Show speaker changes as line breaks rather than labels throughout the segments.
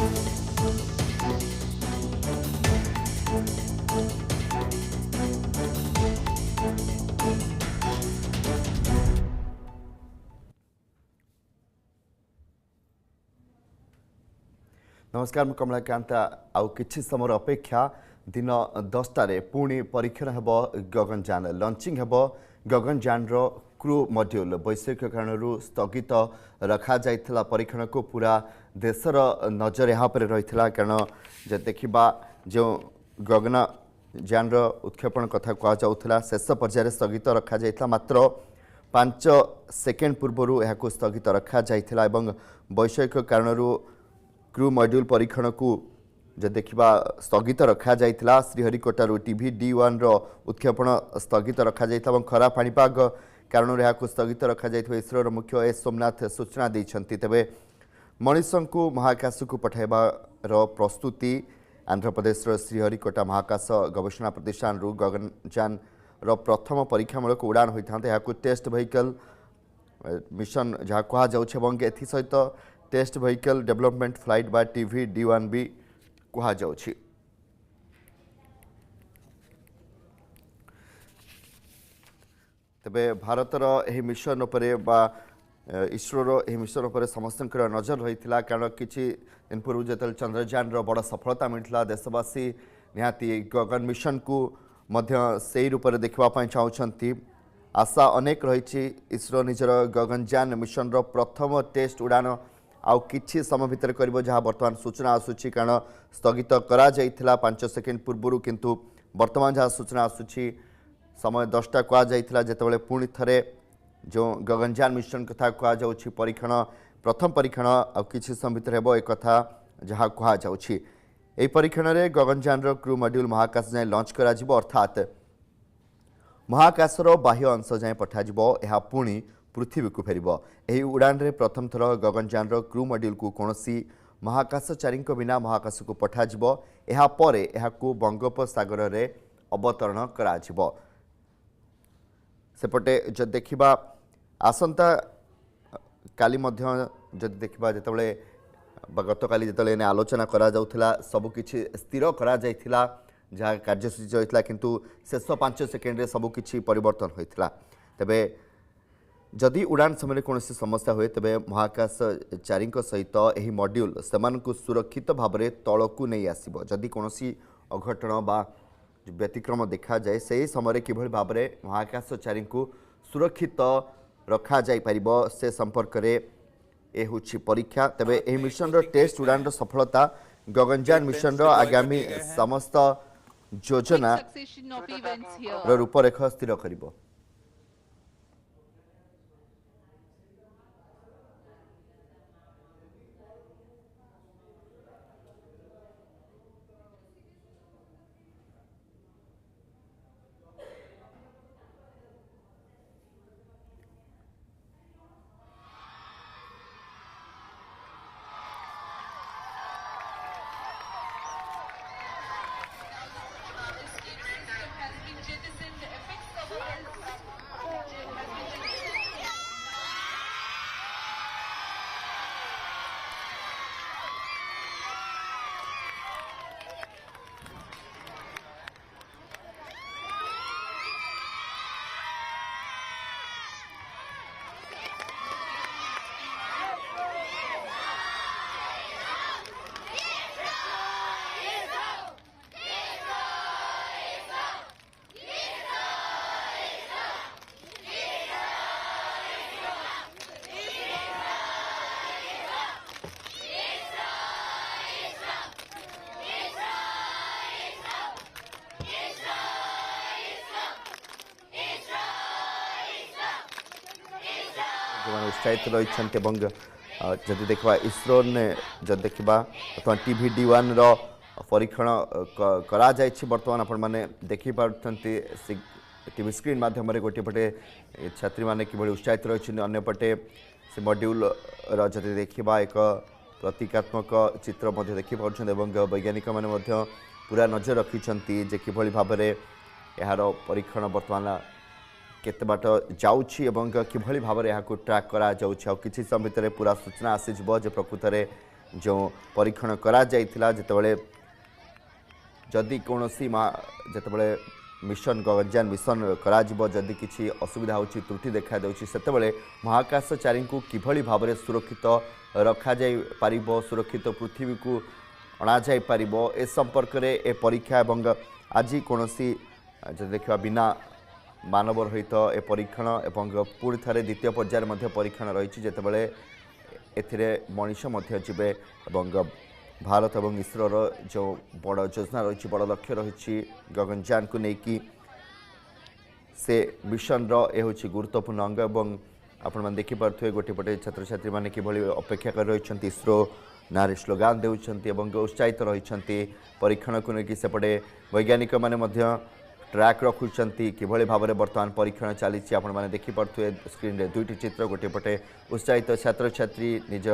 नमस्कार मु कमलाकांत आउ किछि समय अपेक्षा दिन 10टारे पुणी परीक्षण हेब गगनयान लॉन्चिंग हेब गगनयान रो क्रू मॉड्यूल वैश्विक कारण स्थगित रखा जाइथिला परीक्षण को पूरा देशर नजर यहाँ पर रही कारण जे देखा जो गगनयान रो उत्क्षेपण कथा कह जाउथला शेष पर्यायर स्थगित रखा जाइथिला मात्र 5 सेकेंड पूर्व यह स्थगित रखा जाइथिला एवं वैश्विक कारण क्रू मॉड्यूल परीक्षण को जो देखा स्थगित रखा जाइथिला श्रीहरिकोटारू टीवी D1 रो उत्क्षेपण स्थगित रखा जाइथिला एवं खराब पाणीपाग कारण यह स्थगित रखा जाइथिबा इसरो मुख्य एस सोमनाथ सूचना दैछन्ति। तेबे मनीषों को महाकाश को पठाइबार प्रस्तुति आंध्र प्रदेश श्रीहरिकोटा महाकाश गवेषणा प्रतिष्ठान गगनयान रो प्रथम परीक्षामूलक उड़ान होता है टेस्ट व्हीकल मिशन जहाँ कह जाउछ एसत test vehicle development flight by TV D1 भी कह जाउछि। तेबे भारतर यह मिशन उपरे बा इसरो यह मिशन उपरे समस्त नजर रही कारण किछि दिन पूर्व जो चंद्रयान रो बड़ सफलता मिलता देशवासी निहाती गगन मिशन को मध्य से रूप में देखा चाहते आशा अनेक रही इसरो निजर गगनयान मिशन रो प्रथम टेस्ट उड़ान आउ किछि समय भितर करिबो जहाँ वर्तमान सूचना आसुछि कारण स्थगित करा जाइथिला 5 सेकेंड पूर्व किंतु वर्तमान जहाँ सूचना आसुछि समय 10टा कह जाइथिला जेतेबेले पुणी थरे जो गगनयान मिशन कथा कह जाउछि परीक्षण प्रथम परीक्षण आउ किछि समय भितर हेबो एक कथा जहाँ कह जाउछि। एही परीक्षण रे गगनयान रो क्रू मॉड्यूल महाकाश जाय लॉन्च करा जिवो अर्थात महाकाशर बाह्य अंश जाय पठा जिवो एहा पुणी पृथ्वी को फेर यही उड़ान रे प्रथम थर गगनयान रो क्रू मॉड्यूल को कौनसी महाकाशचारी बिना महाकाश को पठाजिबो एहा परे एहाकू बंगोपसागर रे अवतरण करा जिवो। सेपटे जब देखा आसंता काली मध्य जब देखा जितेबाला गत काली जितेबाला आलोचना करा जाउथिला सबकिछि स्थिर करा जाइथिला जहाँ कार्यसूची होइथिला किंतु शेष 5 सेकेंड रे सबकिछि परिवर्तन होइथिला। तेबे जदि उड़ान समय कौन समस्या हुए तेबे महाकाशचारी सहित यह मॉड्यूल सेमानकु सुरक्षित भाव में तलकू नहीं आसब जदि कौन अघटन बा व्यतिक्रम देखा जाए से समय किभली भाव में महाकाशचारी सुरक्षित रखा जाई परिबो से संपर्क में ए होछि परीक्षा। तेबे एही मिशन रो टेस्ट उड़ान रो सफलता गगनयान मिशन रो आगामी समस्त योजना रो रूपरेख स्थिर करिबो। जो उत्साहित रही जदि देखा इसरो ने जब देखा बर्तमान टीवी D1 रो परीक्षण करा जायछि बर्तमान आपण माने देखि पारुछन्ति टीवी स्क्रीन माध्यम गोटे पटे छात्री माने किभली उत्साहित रही अन्य पटे से मॉड्यूल जदि देखा एक प्रतीकात्मक चित्र मध्य देखि पारुछन्ति एवं वैज्ञानिक माने मध्य पूरा नजर रखिछन्ति जे किभली भाव में यार परीक्षण बर्तमान केते बाट जाउछि एवं किभली भाव में यहाँ ट्रैक करा जाउछि आ किछि समय भितर पूरा सूचना आसीजिबो जे प्रकृत में जो परीक्षण करा जाइथिला जेतेबेले जदि कौन जितेबाला मिशन गगनयान मिशन करी किसी असुविधा हो त्रुटि देखा से महाकाशचारी को किभली भाव में सुरक्षित रखा पार सुरक्षित पृथ्वी को अणा पार ए संपर्क में ए परीक्षा एवं आज कौन देखा बिना मानव रहित ए परीक्षण एवं पुणी थे द्वितीय पर्यायर परीक्षण रही जितेबाला मनीष जीवे भारत और इसरोर जो बड़ योजना रही बड़ लक्ष्य रही गगनयान को लेकिन से मिशन रे हूँ गुरुत्वपूर्ण अंग और आपण मैंने देखिपे गोटे पटे छात्र छात्री मैंने कि अपेक्षा कर रही इसरो ना स्लोगान देउछंती उत्साहित रही परीक्षण को लेकिन सेपटे वैज्ञानिक मैंने ट्रैक रखुंट किभली भाव में बर्तमान परीक्षण चली आपण मैंने देखिपे स्क्रीन रे दुईटी चित्र गोटे पटे उत्साहित छात्र छात्री निज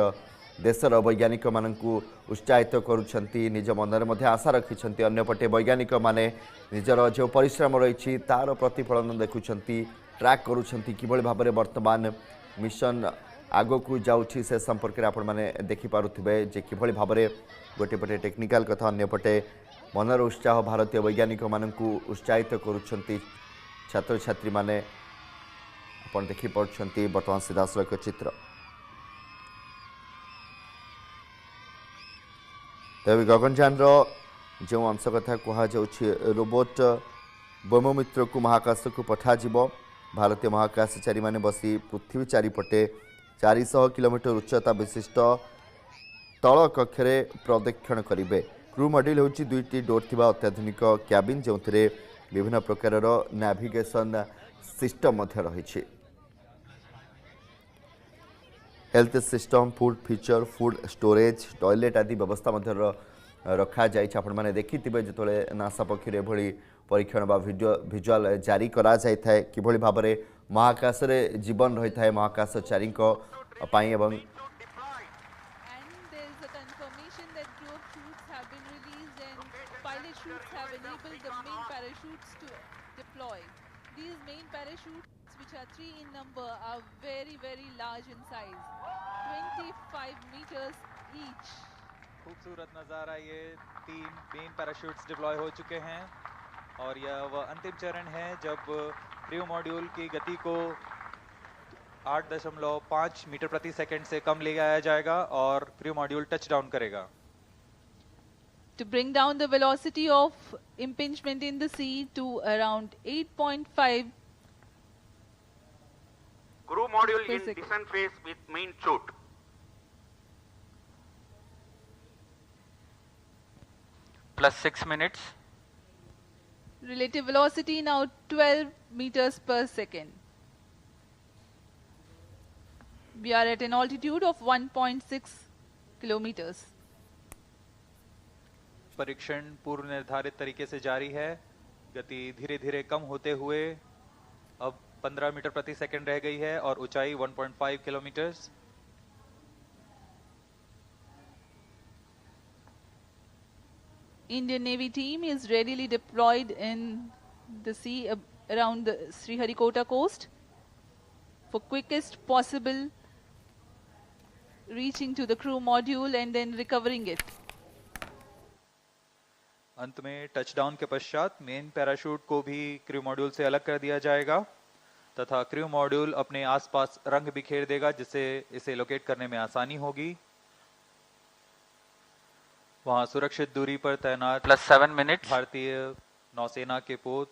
देशर वैज्ञानिक मानू उत्साहित करुँच निज मनरे मध्य आशा रखिंट अंपटे वैज्ञानिक माने निजर जो परिश्रम रही तार प्रतिफलन देखुं ट्रैक करुँच किभली भाव में वर्तमान मिशन आग को जाऊँगी से संपर्क में आपण मैंने देखिपे जे किभली भाव में गोटे पटे टेक्निकाल कथा अंपटे मनर उत्साह भारतीय वैज्ञानिक मानू उत्साहित करुँच छात्र छात्री माने आपण देखिपे बर्तमान सीधासलख चित्र तब गगनयान जो अंश कथा कहुच्छे रोबोट ब्रह्ममित्र को महाकाश को पठाଯିब भारतीय महाकाशचारी माने बसी पृथ्वी चारिपटे 400 किलोमीटर उच्चता विशिष्ट तल कक्षरे प्रदक्षिण करेंगे क्रू मॉड्यूल होची दुईटी डोर थिबा अत्याधुनिक क्याबिन जो विभिन्न प्रकार नेविगेशन सिस्टम रही health system food feature food storage toilet आदि व्यवस्था रखा आपण मैंने देखि जो नासा पक्षर एभली परीक्षण बा भिजुआल जारी करा जाए किभली भाव में महाकाश रे जीवन रही है महाकाशचारी एवं
which are 3 in number are very large in size 25 meters each
खूबसूरत नज़ारा ये 3 मेन पैराशूट्स डिप्लॉय हो चुके हैं और यह वह अंतिम चरण है जब क्रू मॉड्यूल की गति को 8.5 मीटर प्रति सेकंड से कम ले जाया जाएगा और क्रू मॉड्यूल टच डाउन करेगा
to bring down the velocity of impingement in the sea to around 8.5
crew module in descent phase with main chute.
Plus 6 minutes.
Relative velocity now 12 meters per second. We are at an altitude of 1.6 kilometers.
परीक्षण पूर्व निर्धारित तरीके से जारी है गति धीरे धीरे कम होते हुए अब 15 मीटर प्रति सेकंड रह गई है और ऊंचाई 1.5 kilometres
Indian Navy team is readily deployed in the sea around the Sriharikota coast for quickest possible reaching to the crew module and then recovering it.
अंत में टचडाउन के पश्चात मेन पैराशूट को भी क्रू मॉड्यूल से अलग कर दिया जाएगा तथा क्रू मॉड्यूल अपने आसपास रंग बिखेर देगा जिससे इसे लोकेट करने में आसानी होगी वहां सुरक्षित दूरी पर तैनात
plus 7 minutes
भारतीय नौसेना के पोत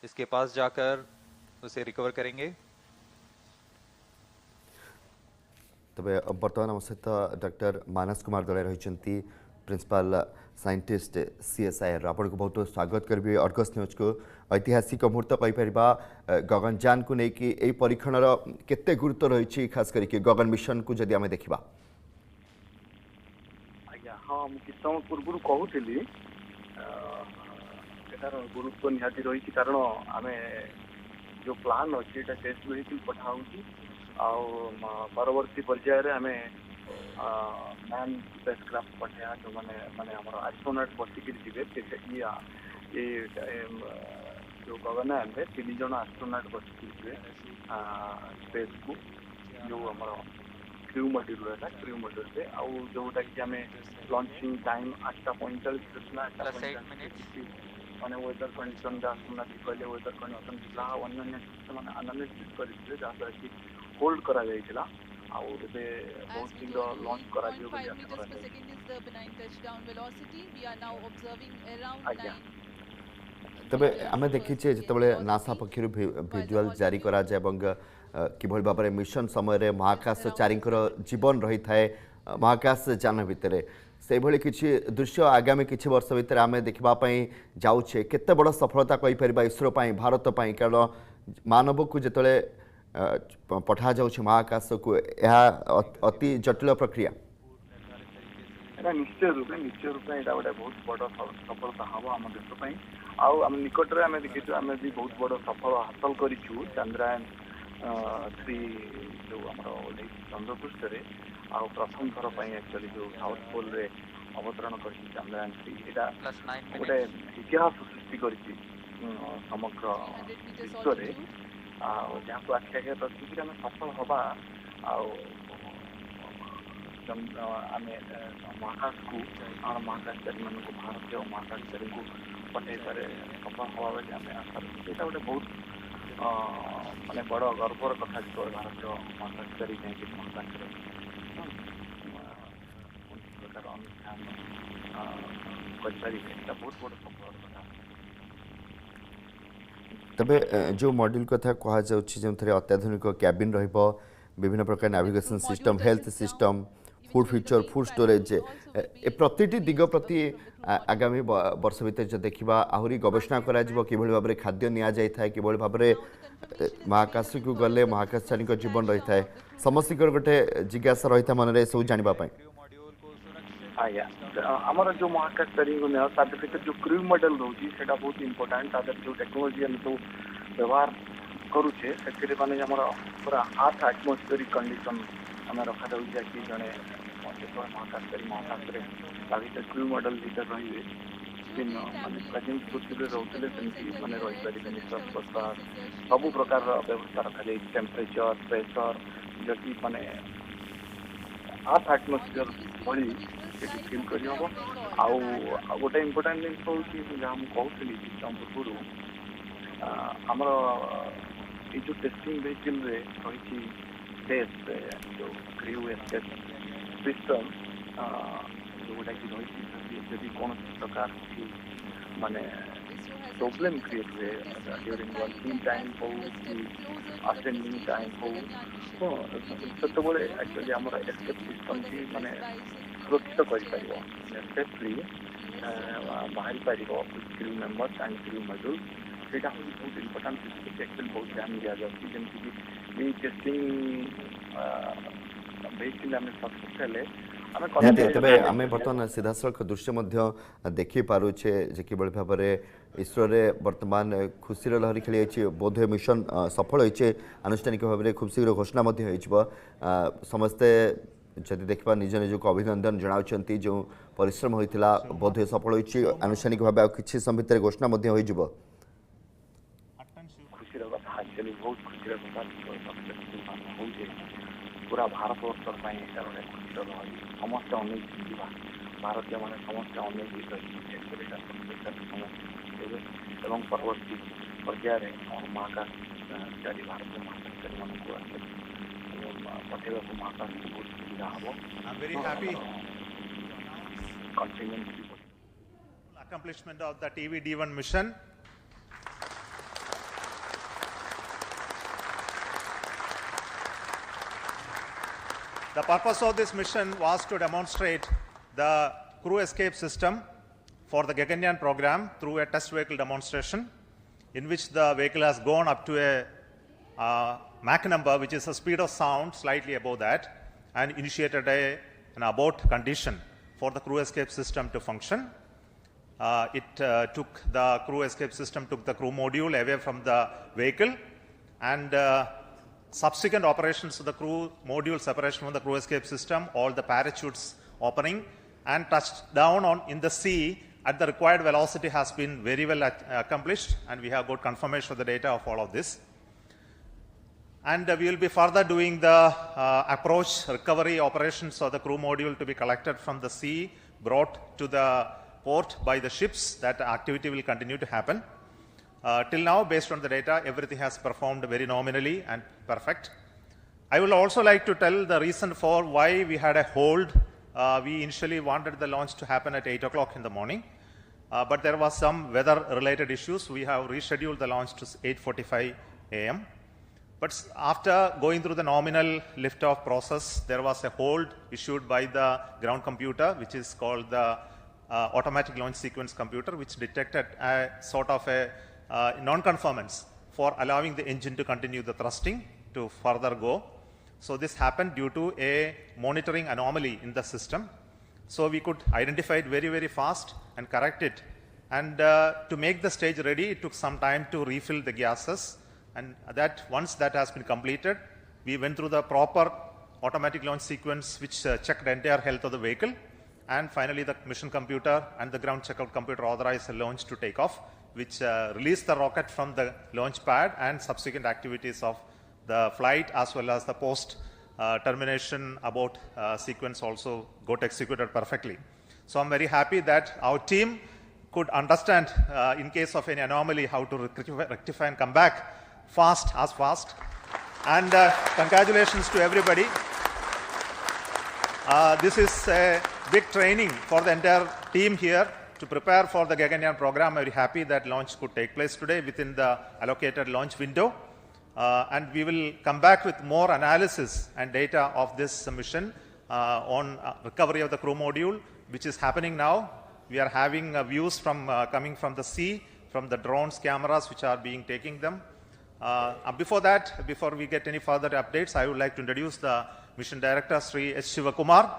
इसके पास जाकर उसे रिकवर करेंगे
तबे बर्तमान आम सहित डॉक्टर मानस कुमार दले रही प्रिंसिपल साइंटिस्ट CSIR आपन को बहुत स्वागत करी अर्गस न्यूज को ऐतिहासिक मुहूर्त कहीपर गगनयान को लेकिन यही परीक्षणर केते गुरुत्व रही खास करके गगन मिशन को जदि आम देखा
हाँ किस समय पूर्व कहूली यार गुरुत्व निहाती रही कारण आम जो प्लान अच्छे टेस्ट व्हीकल पठा परवर्ती पर्यायर आम मैन स्पेसक्राफ्ट पठाया जो मैंने एस्ट्रोनॉट बसिक ये जो गगनयान में 3 जन एस्ट्रोनॉट बसिक स्पेस को जो आम क्रू मॉड्यूल रहला क्रू मॉड्यूल से आउ जोटा कि हमें लॉन्चिंग टाइम 8:45 था 8:45 माने वेदर कंडीशन जा सुना कहले वेदर कंडीशन ला अन्य सिस्टम माने एनालिसिस करथिले जातर कि होल्ड करा जायतिला आउ एबे बहुत शीघ्र लॉन्च करा दियो बोली आशा करा
meters per second is the benign touchdown velocity. We are now observing around
आज्ञा
9.
तबे आमे देखिछे जेतबेले नासा पक्षरु भिजुअल जारी करा जाय एवं किभଳି भाबरे मिशन समय रे महाकाशचारींकर जीवन रही थाए महाकाश यान भितरे से भଳି किछि दृश्य आगामी किछि वर्ष भितर आमे देखबा पई जाउछे केते बड़ सफलता कहि परिबा इसरो पई भारत पई कारण मानव को जेतले पठा जाउछे महाकाश को यह अति जटिल प्रक्रिया
निश्चय रूपे एटा गोटे बहुत बड़ सफलता हम आम देश आउ आम निकट में आम देखीचु आम भी बहुत बड़ सफल हासिल करूँ चंद्रयान 3 जो आम चंद्रपृष्ठ आउ प्रथम थर एक्चुअली जो साउथ पोल रे अवतरण कर चंद्रयान 3 एटा गोटे इतिहास सृष्टि कर समग्र विश्व जहाँ को आखि आगे रखिक आम सफल हवा आम महाकाश को महाकाशचारी मान भारतीय महाकाशचारी को पठे पारे सफल हवा बोली आम आशा रखा गोटे बहुत माने बड़ गर्वर कथा जो भारतीय महाकाशचारी कहीं महाकाश प्रकार अनुष्ठान कर बहुत बड़ सफल कथा
तबे जो मॉड्यूल कथा कहा जाउछि जेमथरे अत्याधुनिक कैबिन रहिबो विभिन्न प्रकार navigation system health system food feature food storage ए प्रतिटी दिग प्रति आगामी वर्ष भीतर जो देखा आहरी गवेषणा करा कि भाव में खाद्य नि जाए कि भाव में महाकाश को गले महाकाशचारी जीवन रही है समस्त गोटे जिज्ञासा रही है मन में सब जानापी
आज्ञा आमर जो महाकाशचारी को जो क्रू मॉडल रोचे से बहुत इंपोर्टाट जो टेक्नोलोजी आम सब व्यवहार करुचे से माने पूरा हाथ एटमोस्फेरिक कंडीशन आम रखा जाऊँ कि जड़े महाकाशचारी महाकाश भर क्रू मॉडल भीतर रही प्रेजेंट पृथ्वी रोते मैंने रहीपर निश्वास प्रश्वास सब प्रकार व्यवस्था रखा जाए टेम्परेचर प्रेशर जदि माने हाथ एटमोस्फियर भली फिल कर गोटे इम्पोर्टाट जिन हूँ जहाँ मुझे कहती सिस्टम पूर्व आमर ये जो टेस्टिंग व्हीकल रही टेस्ट जो क्रू एस्केप सिस्टम जोटा कि रही कौन प्रकार की माने प्रॉब्लम क्रिएट हुए ड्यूरिंग वर्किंग टाइम हो कि असेंडिंग टाइम हो तो से एक्चुअली आम एस्केप सिस्टम की माने सुरक्षित कर सेफली बाहरी पार crew members and crew module सेटा हूँ बहुत इम्पोर्टाट एक्चुअली बहुत ध्यान दि जाती जमीक टेस्टिंग व्हीकल आम सक्सेस हेले
तेरे आम बर्तमान सीधा सड़क दृश्य देखी पारुचे जे कि भाव में इसरो बर्तमान खुशीर लहरी खेली बोधे मिशन सफल होइछे आनुष्ठानिक भाव में खूब शीघ्र घोषणा समस्ते जदि देखा निज निज को अभिनंदन जनाउछंती जो परिश्रम होइतिला बोधे सफल होइछे आनुष्ठानिक भाव किछि समय भितर घोषणा होइजिबो
खुशीर कथा एक्चुअली बहुत खुशीर कथा पूरा भारत वर्ष गोटे खुशीर लहरी समस्त अनेक जीवा भारतीय मैंने समस्त अनेक एवं परवर्ती पर्यायर महाकाशचारी भारतीय महाकाशचारी मान पठेगा महाकाश को बहुत सुविधा हम
accomplishment of the TVD1 mission. The purpose of this mission was to demonstrate the crew escape system for the Gaganyaan program through a test vehicle demonstration in which the vehicle has gone up to a Mach number, which is the speed of sound slightly above that, and initiated an abort condition for the crew escape system to function. The crew escape system took the crew module away from the vehicle, and subsequent operations of the crew module separation from the crew escape system, all the parachutes opening, and touched down in the sea at the required velocity has been very well accomplished, and we have got confirmation of the data of all of this. And we will be further doing the approach recovery operations of the crew module to be collected from the sea, brought to the port by the ships. That activity will continue to happen. Till now, based on the data, everything has performed very nominally and perfect. I would also like to tell the reason for why we had a hold. We initially wanted the launch to happen at 8 o'clock in the morning, but there was some weather-related issues. We have rescheduled the launch to 8:45 a.m. But after going through the nominal liftoff process, there was a hold issued by the ground computer, which is called the automatic launch sequence computer, which detected a sort of a non-conformance for allowing the engine to continue the thrusting to further go. So this happened due to a monitoring anomaly in the system. So we could identify it very, very fast and correct it. And to make the stage ready, it took some time to refill the gases. And that once that has been completed, we went through the proper automatic launch sequence, which checked the entire health of the vehicle. And finally, the mission computer and the ground checkout computer authorized the launch to take off, which released the rocket from the launch pad, and subsequent activities of the flight as well as the post termination abort sequence also got executed perfectly. So I'm very happy that our team could understand in case of any anomaly how to rectify and come back fast. And congratulations to everybody. This is a big training for the entire team here to prepare for the Gaganyaan program. I'm very happy that launch could take place today within the allocated launch window. And we will come back with more analysis and data of this mission on recovery of the crew module, which is happening now. We are having views from coming from the sea, from the drones, cameras which are being taking them. Before we get any further updates, I would like to introduce the Mission Director, Sri S. Shivakumar,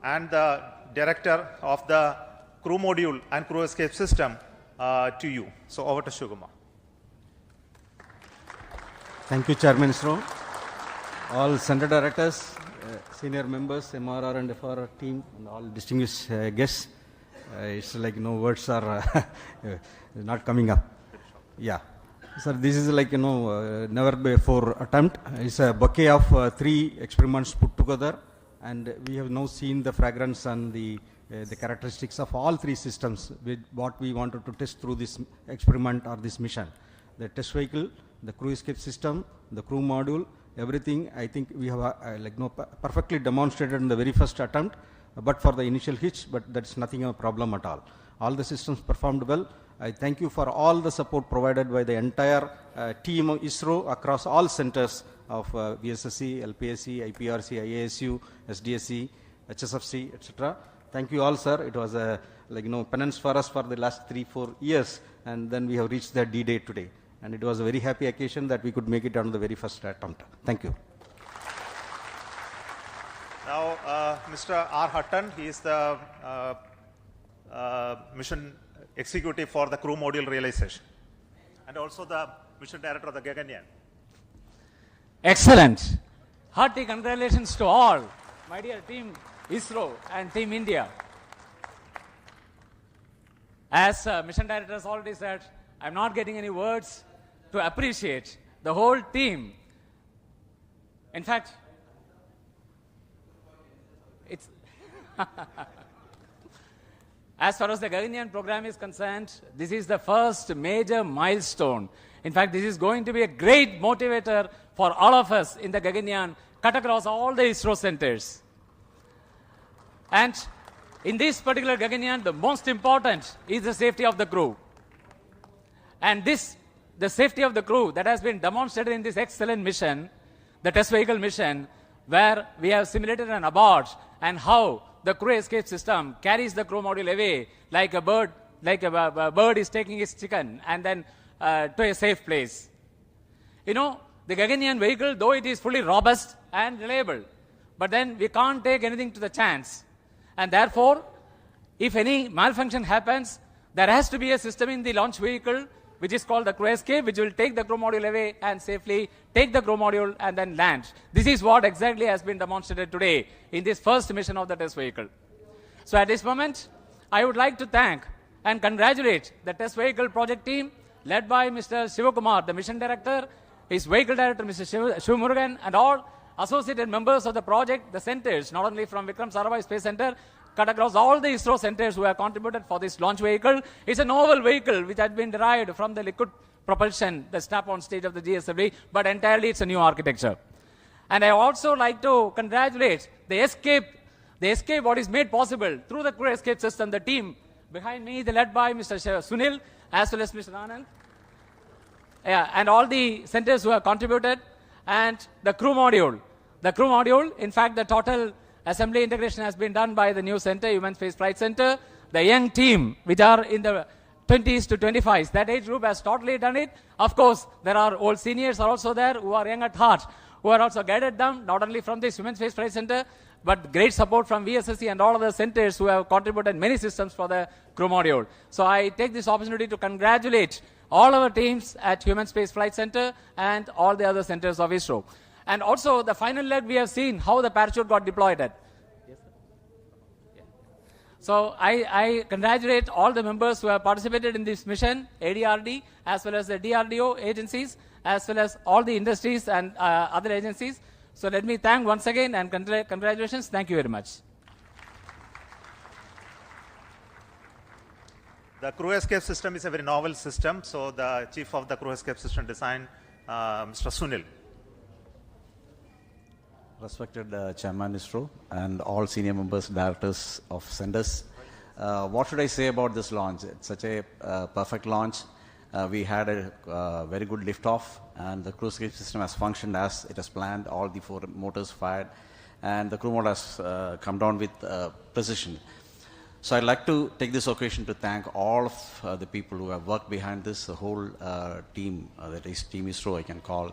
and the Director of the Crew Module and Crew Escape System to you. So over to Shivakumar.
Thank you, Chairman ISRO. All Center Directors, senior members, MRR and FRR team, and all distinguished guests. It's like words are not coming up. Yeah. Sir, this is like, never before attempt. It's a bouquet of 3 experiments put together, and we have now seen the fragrance and the characteristics of all 3 systems with what we wanted to test through this experiment or this mission. The test vehicle, the crew escape system, the crew module, everything I think we have perfectly demonstrated in the very first attempt, but for the initial hitch, but that's nothing a problem at all. All the systems performed well. I thank you for all the support provided by the entire team of ISRO across all centers of VSSC, LPSC, IPRC, IASU, SDSC, HSFC, etc. Thank you all, sir. It was a penance for us for the last 3-4 years, and then we have reached the D-Day today. And it was a very happy occasion that we could make it on the very first attempt. Thank you.
Now, Mr. R. Hutton, he is the mission executive for the crew module realization, and also the mission director of the Gaganyaan.
Excellent. Hearty congratulations to all, my dear team ISRO and team India. As mission director has already said, I'm not getting any words to appreciate the whole team. In fact, it's as far as the Gaganyaan program is concerned, this is the first major milestone. In fact, this is going to be a great motivator for all of us in the Gaganyaan, cut across all the ISRO centers. And in this particular Gaganyaan, the most important is the safety of the crew. And the safety of the crew that has been demonstrated in this excellent mission, the test vehicle mission, where we have simulated an abort and how the crew escape system carries the crew module away like a bird is taking its chicken and then to a safe place. The Gaganyaan vehicle, though it is fully robust and reliable, but then we can't take anything to the chance. And therefore, if any malfunction happens, there has to be a system in the launch vehicle which is called the crew escape, which will take the crew module away and safely take the crew module and then land. This is what exactly has been demonstrated today in this first mission of the test vehicle. So at this moment, I would like to thank and congratulate the test vehicle project team led by Mr. Shivakumar, the mission director, his vehicle director, Mr. Shivmurugan, and all associated members of the project, the centers, not only from Vikram Sarabhai Space Center, cut across all the ISRO centers who have contributed for this launch vehicle. It's a novel vehicle which had been derived from the liquid propulsion, the strap-on stage of the GSLV, but entirely it's a new architecture. And I also like to congratulate the escape what is made possible through the crew escape system, the team behind me, led by Mr. Sunil, as well as Mr. Anand, and all the centers who have contributed, and the crew module. The crew module, in fact, the total assembly integration has been done by the new center, Human Space Flight Center. The young team, which are in the 20s to 25s, that age group has totally done it. Of course, there are old seniors are also there who are young at heart, who are also guided them, not only from this Human Space Flight Center, but great support from VSSC and all other centers who have contributed many systems for the crew module. So I take this opportunity to congratulate all our teams at Human Space Flight Center and all the other centers of ISRO. And also the final leg, we have seen how the parachute got deployed at. Yes, sir. Yeah. So I congratulate all the members who have participated in this mission, ADRD, as well as the DRDO agencies, as well as all the industries and other agencies. So let me thank once again and congratulations. Thank you very much.
The crew escape system is a very novel system. So the chief of the crew escape system design, Mr. Sunil.
Respected Chairman ISRO and all senior members, directors of centers. What should I say about this launch? It's such a perfect launch. We had a very good liftoff, and the crew escape system has functioned as it has planned. All the 4 motors fired, and the crew mode has come down with precision. So I'd like to take this occasion to thank all of the people who have worked behind this, the whole team, that is Team ISRO I can call,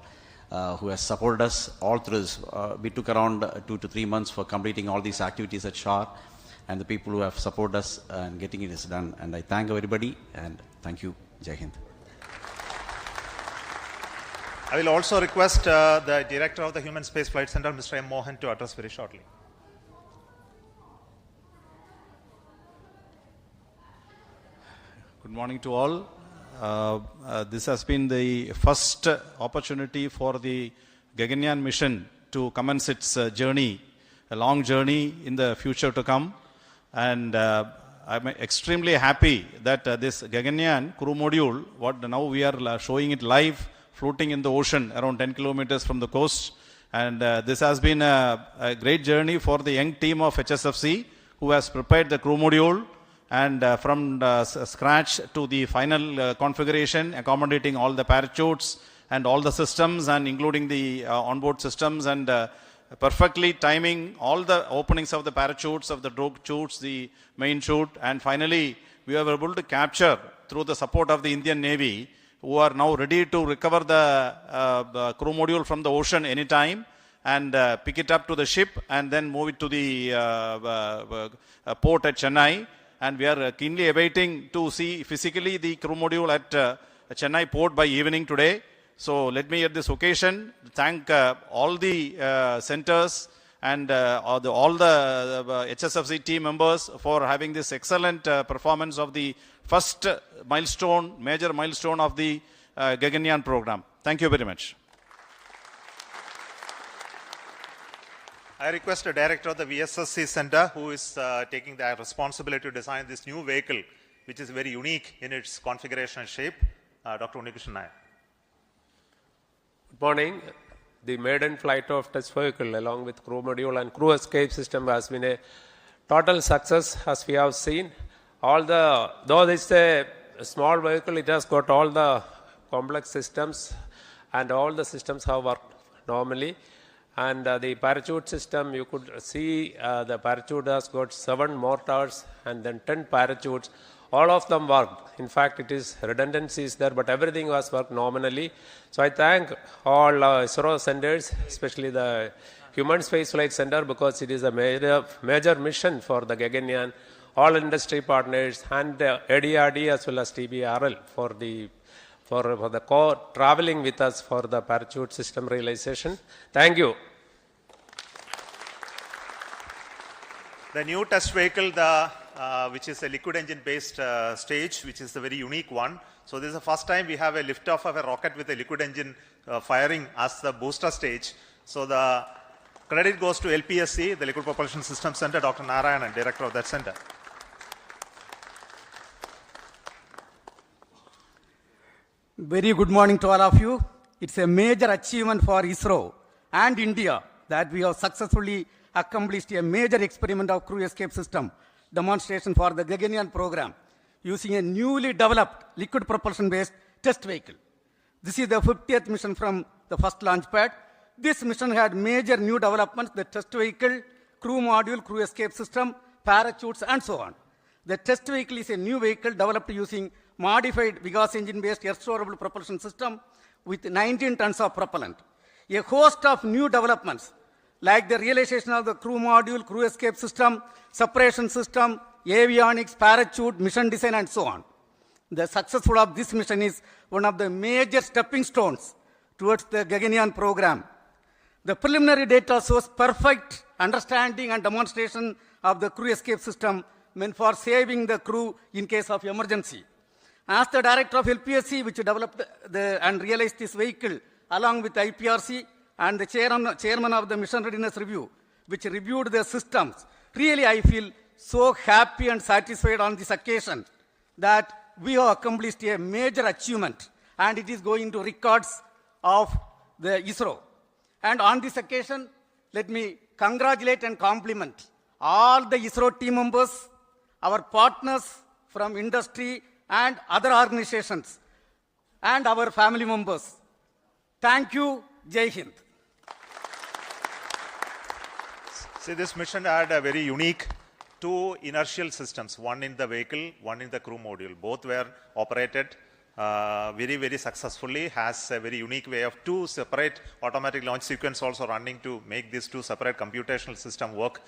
who has supported us all through this. We took around 2 to 3 months for completing all these activities at SHAR, and the people who have supported us and getting it is done. And I thank everybody, and thank you. Jai Hind.
I will also request the Director of the Human Space Flight Center, Mr. M. Mohan, to address very shortly.
Good morning to all. This has been the first opportunity for the Gaganyaan mission to commence its journey, a long journey in the future to come. And I'm extremely happy that this Gaganyaan crew module, what now we are showing it live, floating in the ocean around 10 kilometers from the coast. And this has been a great journey for the young team of HSFC who has prepared the crew module, and from scratch to the final configuration, accommodating all the parachutes and all the systems, and including the onboard systems, and perfectly timing all the openings of the parachutes, of the drogue chutes, the main chute. And finally, we were able to capture, through the support of the Indian Navy, who are now ready to recover the crew module from the ocean anytime, and pick it up to the ship and then move it to the port at Chennai. And we are keenly awaiting to see physically the crew module at Chennai port by evening today. So let me at this occasion thank all the centers and all the HSFC team members for having this excellent performance of the first milestone, major milestone of the Gaganyaan program. Thank you very much.
I request the Director of the VSSC Center, who is taking the responsibility to design this new vehicle, which is very unique in its configuration and shape, Dr. Unikrishnan Nair.
Good morning. The maiden flight of test vehicle along with crew module and crew escape system has been a total success, as we have seen. Though this is a small vehicle, it has got all the complex systems, and all the systems have worked normally. And the parachute system, you could see the parachute has got 7 mortars and then 10 parachutes. All of them worked. In fact, it is redundancies there, but everything was worked nominally. So I thank all ISRO centers, especially the Human Space Flight Center, because it is a major mission for the Gaganyaan, all industry partners, and ADRD as well as TBRL for the traveling with us for the parachute system realization. Thank you.
The new test vehicle, the which is a liquid engine based stage, which is a very unique one. So this is the first time we have a liftoff of a rocket with a liquid engine firing as the booster stage. So the credit goes to LPSC, the Liquid Propulsion System Center, Dr. Narayanan, director of that center.
Very good morning to all of you. It's a major achievement for ISRO and India that we have successfully accomplished a major experiment of crew escape system demonstration for the Gaganyaan program using a newly developed liquid propulsion based test vehicle. This is the 50th mission from the first launch pad. This mission had major new developments: the test vehicle, crew module, crew escape system, parachutes, and so on. The test vehicle is a new vehicle developed using modified Vigas engine-based air-storable propulsion system with 19 tons of propellant. A host of new developments like the realization of the crew module, crew escape system, separation system, avionics, parachute, mission design, and so on. The success of this mission is one of the major stepping stones towards the Gaganyaan program. The preliminary data shows perfect understanding and demonstration of the crew escape system meant for saving the crew in case of emergency. As the director of LPSC, which developed and realized this vehicle, along with IPRC and the chairman of the Mission Readiness Review, which reviewed the systems, really I feel so happy and satisfied on this occasion that we have accomplished a major achievement, and it is going to records of the ISRO. And on this occasion, let me congratulate and compliment all the ISRO team members, our partners from industry and other organizations, and our family members. Thank you. Jai Hind.
See, this mission had a very unique two inertial systems, one in the vehicle, one in the crew module. Both were operated very, very successfully, has a very unique way of two separate automatic launch sequence also running to make these two separate computational system work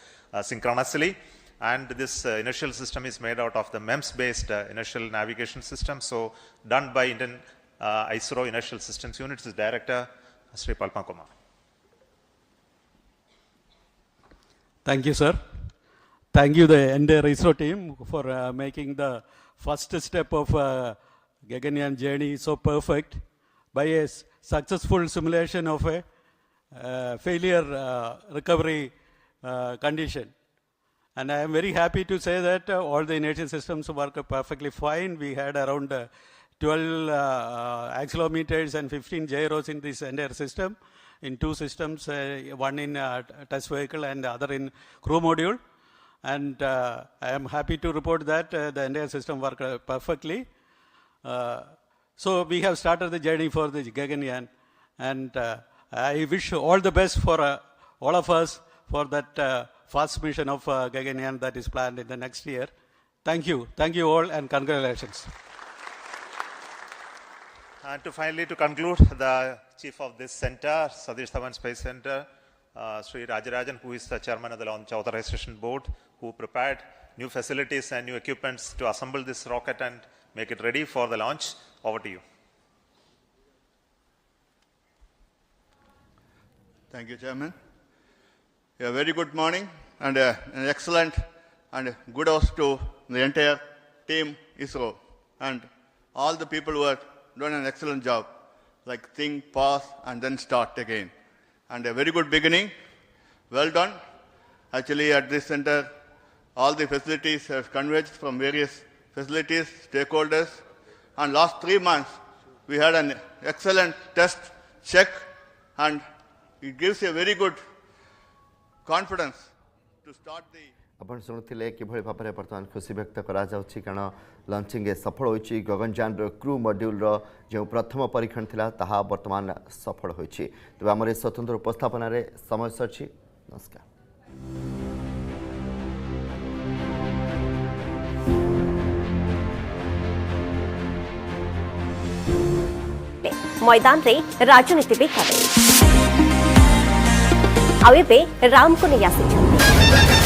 synchronously. And this inertial system is made out of the MEMS-based inertial navigation system. So done by Indian ISRO Inertial Systems Unit's Director, Sri Palma Kumar.
Thank you, sir. Thank you, the entire ISRO team, for making the first step of Gaganyaan journey so perfect by a successful simulation of a failure recovery condition. And I am very happy to say that all the inertial systems work perfectly fine. We had around 12 accelerometers and 15 gyros in this entire system, in two systems, one in test vehicle and the other in crew module. And I am happy to report that the entire system worked perfectly. So we have started the journey for the Gaganyaan, and I wish all the best for all of us for that first mission of Gaganyaan that is planned in the next year. Thank you. Thank you all, and congratulations.
And to conclude, the chief of this center, Satish Dhawan Space Center, Sri Rajarajan, who is the chairman of the Launch Authorization Board, who prepared new facilities and new equipments to assemble this rocket and make it ready for the launch. Over to you.
Thank you, Chairman. A very good morning and an excellent and good host to the entire team ISRO and all the people who are doing an excellent job, like think, pause, and then start again. And a very good beginning. Well done. Actually, at this center, all the facilities have converged from various facilities, stakeholders, and last 3 months, we had an excellent test check, and it gives a very good confidence to start the
आपण शुणुले किभଳି भाବରେ बर्तमान खुशी व्यक्त करा जाउछि कारण launching सफल होइछि Gaganyaan crew module जो प्रथम परीक्षण थिला ताहा वर्तमान सफल होइछि। तबे हमर स्वतंत्र उपस्थापन रे समय सरछि। नमस्कार।
मैदान रे राजनीति भी करे आउ एबे राम को नहीं आसी।